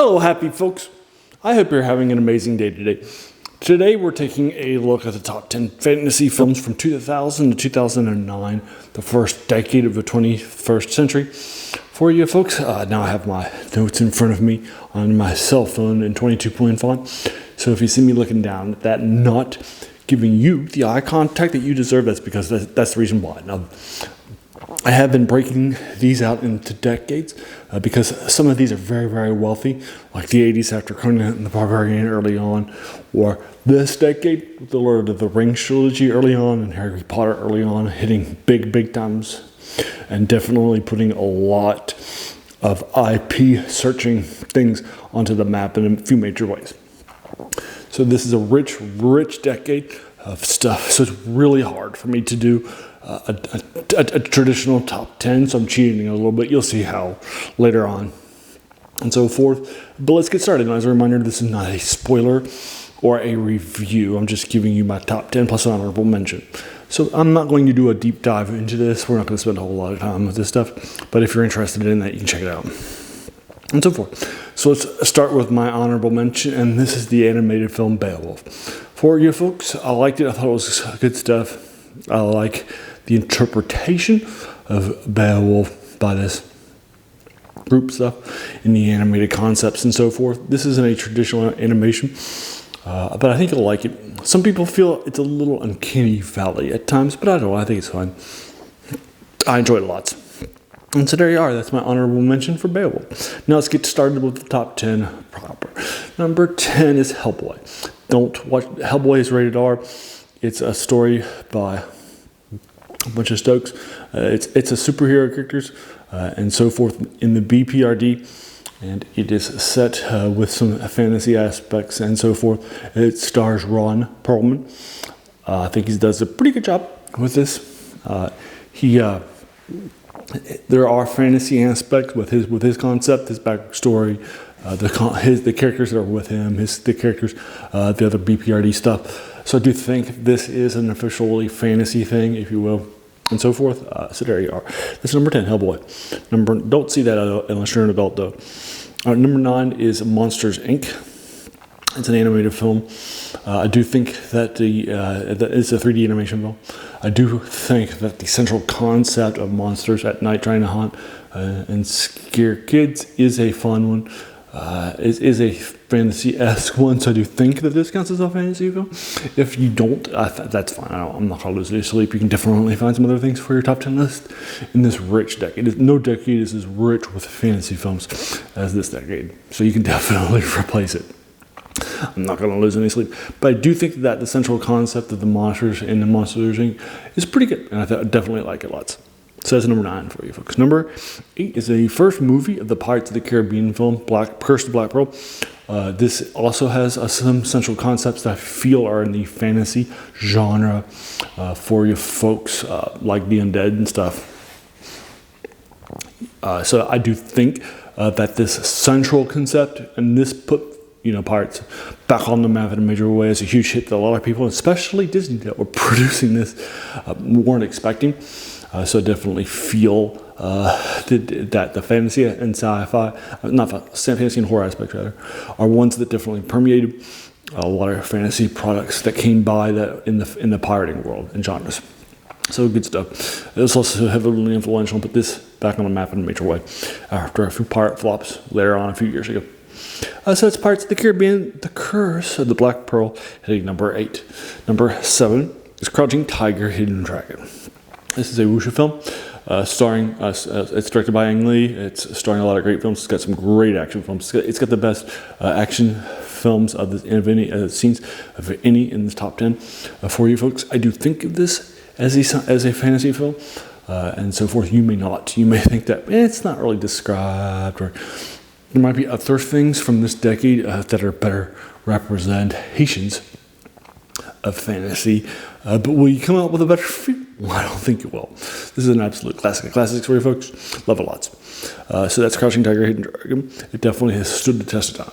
Hello, happy folks. I hope you're having an amazing day today. Today, we're taking a look at the top 10 fantasy films from 2000 to 2009, the first decade of the 21st century. For you folks, now I have my notes in front of me on my cell phone in 22-point font. So if you see me looking down at that, not giving you the eye contact that you deserve, that's because that's the reason why. Now, I have been breaking these out into decades because some of these are very, very wealthy, like the 80s after Conan and the Barbarian early on, or this decade with the Lord of the Rings trilogy early on and Harry Potter early on, hitting big times, and definitely putting a lot of IP searching things onto the map in a few major ways. So this is a rich decade of stuff, so it's really hard for me to do a traditional top 10, so I'm cheating a little bit. You'll see how later on and so forth. But let's get started. And as a reminder, this is not a spoiler or a review. I'm just giving you my top 10 plus an honorable mention. So I'm not going to do a deep dive into this. We're not going to spend a whole lot of time with this stuff. But if you're interested in that, you can check it out. And so forth. So let's start with my honorable mention, and this is the animated film Beowulf. For you folks, I liked it. I thought it was good stuff. I like the interpretation of Beowulf by this group stuff in the animated concepts and so forth. This isn't a traditional animation, but I think you'll like it. Some people feel it's a little uncanny valley at times, but I don't know. I think it's fine. I enjoyed it lots. And so there you are. That's my honorable mention for Beowulf. Now let's get started with the top 10 proper. Number 10 is Hellboy. Don't watch. Hellboy is rated R. It's a story by a bunch of Stokes. It's a superhero characters and so forth in the BPRD, and it is set with some fantasy aspects and so forth. It stars Ron Perlman. I think he does a pretty good job with this. There are fantasy aspects with his concept, his backstory, the characters that are with him, the characters, the other BPRD stuff. So I do think this is an officially fantasy thing, if you will, and so forth. So there you are. This is number 10, Hellboy. Don't see that unless you're an adult, though. Number 9 is Monsters, Inc. It's an animated film. I do think that it's a 3D animation film. I do think that the central concept of monsters at night trying to hunt and scare kids is a fun one. Is a fantasy-esque one, so I do think that this counts as a fantasy film. If you don't, that's fine. I'm not going to lose any sleep. You can definitely find some other things for your top 10 list in this rich decade. No decade is as rich with fantasy films as this decade, so you can definitely replace it. I'm not going to lose any sleep. But I do think that the central concept of the monsters in the Monsters Inc. is pretty good, and I definitely like it lots. So that's number 9 for you folks. Number 8 is the first movie of the Pirates of the Caribbean film, Curse of the Black Pearl. This also has some central concepts that I feel are in the fantasy genre for you folks like the undead and stuff. So I do think that this central concept and this put Pirates back on the map in a major way is a huge hit that a lot of people, especially Disney, that were producing this, weren't expecting. So I definitely feel that the fantasy and sci-fi, not fantasy and horror aspects rather, are ones that definitely permeated a lot of fantasy products that came by that in the pirating world and genres. So good stuff. It was also heavily influential, put this back on the map in a major way after a few pirate flops later on a few years ago. So it's Pirates of the Caribbean, The Curse of the Black Pearl, hitting number 8. Number 7 is Crouching Tiger, Hidden Dragon. This is a wuxia film, it's directed by Ang Lee. It's starring a lot of great films. It's got some great action films. It's got the best action films of any scenes of any in this top 10 for you folks. I do think of this as a fantasy film and so forth. You may not. You may think that it's not really described, or there might be other things from this decade that are better representations of fantasy, but will you come out with a better film? Well, I don't think it will. This is an absolute classic. Classics for you folks. Love it lots. So that's Crouching Tiger, Hidden Dragon. It definitely has stood the test of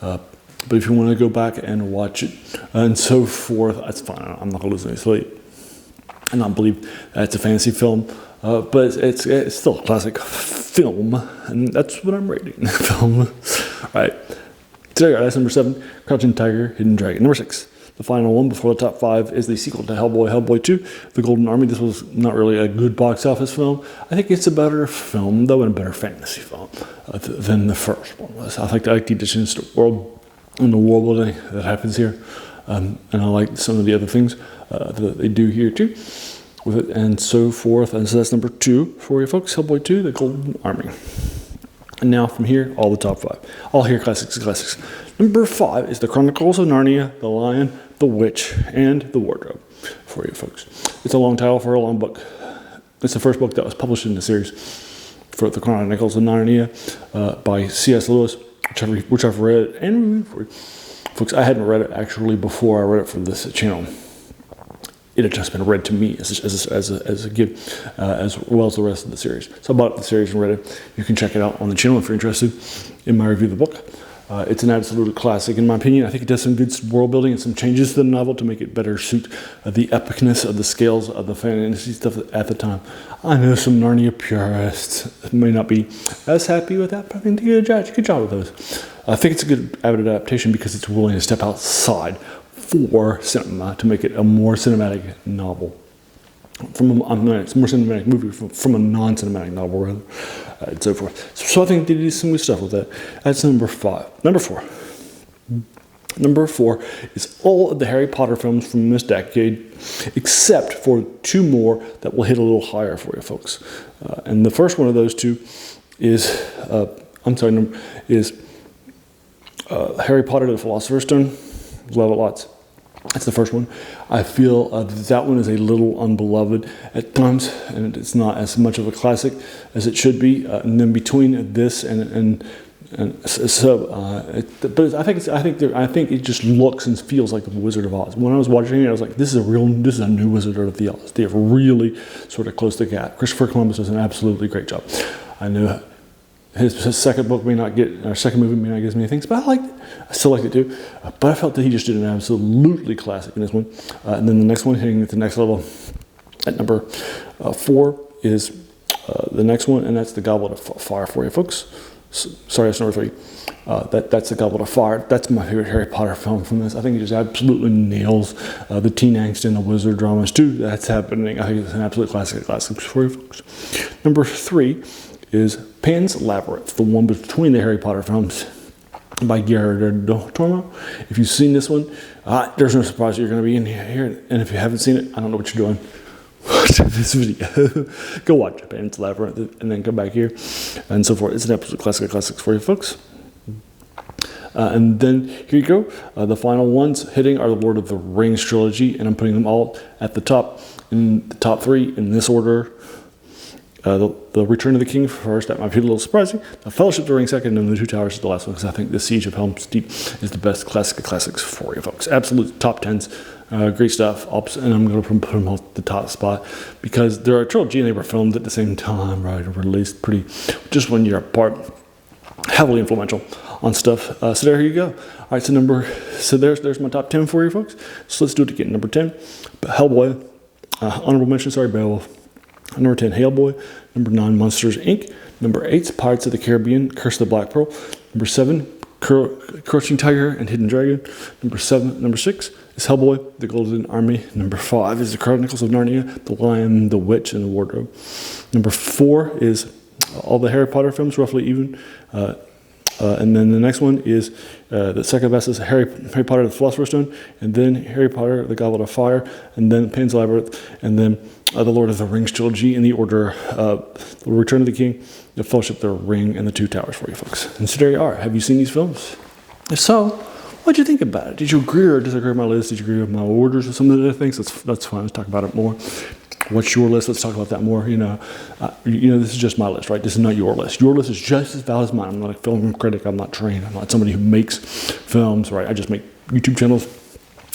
time. But if you want to go back and watch it and so forth, that's fine. I'm not going to lose any sleep. I don't believe that it's a fantasy film, but it's still a classic film, and that's what I'm rating. Film. All right. Today, that's number 7, Crouching Tiger, Hidden Dragon. Number 6, the final one before the top 5 is the sequel to Hellboy, Hellboy 2, The Golden Army. This was not really a good box office film. I think it's a better film, though, and a better fantasy film than the first one was. I like the additions to world and the world building that happens here, and I like some of the other things that they do here too, with it and so forth. And so that's number 2 for you folks, Hellboy 2, The Golden Army. And now from here, all the top 5. All here, classics. Number 5 is The Chronicles of Narnia, The Lion, the Witch, and the Wardrobe for you folks. It's a long title for a long book. It's the first book that was published in the series for The Chronicles of Narnia by C.S. Lewis, which I've read and reviewed for you. Folks, I hadn't read it actually before I read it for this channel. It had just been read to me as a gift, as well as the rest of the series. So I bought the series and read it. You can check it out on the channel if you're interested in my review of the book. It's an absolute classic in my opinion. I think it does some good world building and some changes to the novel to make it better suit the epicness of the scales of the fantasy stuff at the time. I know some Narnia purists may not be as happy with that, but I think they did a good job with those. I think it's a good adaptation because it's willing to step outside for cinema to make it a more cinematic novel. It's a more cinematic movie from a non-cinematic novel, rather, and so forth. So I think they did some good stuff with that. That's number 5. Number 4. Number 4 is all of the Harry Potter films from this decade, except for 2 more that will hit a little higher for you folks. And the first one of those 2 is, Harry Potter and the Philosopher's Stone. Love it lots. That's the first one. I feel that one is a little unbeloved at times, and it's not as much of a classic as it should be. And then between this and but I think it just looks and feels like the Wizard of Oz. When I was watching it, I was like, this is a new Wizard of the Oz. They have really sort of closed the gap. Christopher Columbus does an absolutely great job. I know his second book may not get, or second movie may not get as many things, but I liked it. I still liked it too. But I felt that he just did an absolutely classic in this one. And then the next one, hitting at the next level at number 4 is the next one, and that's the Goblet of Fire for you folks. Sorry, that's number 3. That's the Goblet of Fire. That's my favorite Harry Potter film from this. I think it just absolutely nails the teen angst and the wizard dramas too. That's happening. I think it's an absolute classic for you folks. Number 3 is Pan's Labyrinth, the one between the Harry Potter films by Guillermo del Toro. If you've seen this one, there's no surprise you're going to be in here. And if you haven't seen it, I don't know what you're doing. Watch this video. Go watch Pan's Labyrinth and then come back here and so forth. It's an absolute classics for you folks. And then here you go. The final ones hitting are the Lord of the Rings trilogy, and I'm putting them all at the top, in the top 3 in this order. The Return of the King first, that might be a little surprising. The Fellowship of the Ring second, and the Two Towers is the last one, because I think the Siege of Helm's Deep is the best classics for you folks. Absolute top 10s, great stuff. And I'm going to put them on the top spot because they're a trilogy and they were filmed at the same time, right? Or released just 1 year apart. Heavily influential on stuff. So there you go. All right, so there's my top 10 for you folks. So let's do it again. Number 10, Hellboy. Honorable mention, Beowulf. Number 10, Hellboy. Number 9, Monsters, Inc. Number 8, Pirates of the Caribbean, Curse of the Black Pearl. Number 7, Crouching Tiger and Hidden Dragon. Number 6 is Hellboy, The Golden Army. Number 5 is The Chronicles of Narnia, The Lion, the Witch, and the Wardrobe. Number 4 is all the Harry Potter films, roughly even. And then the next one is the second best is Harry Potter, the Philosopher's Stone, and then Harry Potter, the Goblet of Fire, and then Pan's Labyrinth, and then the Lord of the Rings trilogy in the order of The Return of the King, The Fellowship of the Ring, and The Two Towers for you folks. And so there you are. Have you seen these films? If so, what did you think about it? Did you agree or disagree with my list? Did you agree with my orders or some of the other things? That's fine. Let's talk about it more. What's your list? Let's talk about that more. This is just my list, right? This is not your list. Your list is just as valid as mine. I'm not a film critic. I'm not trained. I'm not somebody who makes films, right? I just make YouTube channels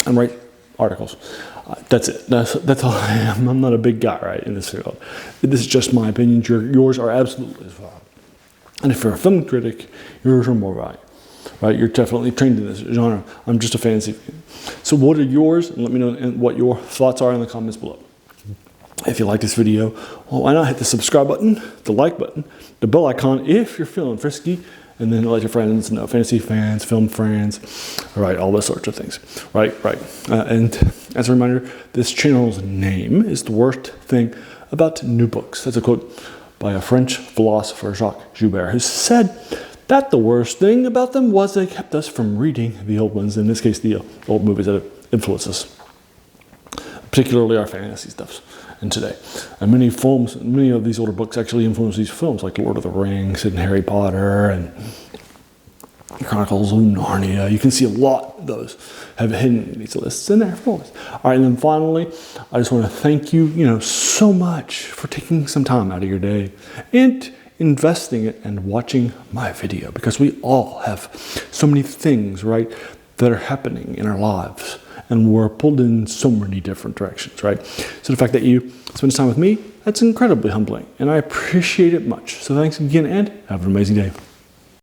and write articles. That's it. That's all I am. I'm not a big guy, right, in this field. This is just my opinion. Yours are absolutely as valid. And if you're a film critic, yours are more valuable, right? You're definitely trained in this genre. I'm just a fantasy fan. So what are yours? And let me know what your thoughts are in the comments below. If you like this video, why not hit the subscribe button, the like button, the bell icon if you're feeling frisky, And then let your friends know, fantasy fans, film fans, right, all those sorts of things. Right. And as a reminder, this channel's name is The Worst Thing About New Books. That's a quote by a French philosopher, Jacques Joubert, who said that the worst thing about them was they kept us from reading the old ones, in this case, the old movies that influence us, particularly our fantasy stuff. And today, and many of these older books actually influence these films, like Lord of the Rings and Harry Potter and Chronicles of Narnia. You can see a lot of those have hidden in these lists in there. All right, and then finally, I just want to thank you, so much for taking some time out of your day and investing it and watching my video, because we all have so many things, right, that are happening in our lives, and we're pulled in so many different directions, right? So the fact that you spend time with me, that's incredibly humbling, and I appreciate it much. So thanks again, and have an amazing day.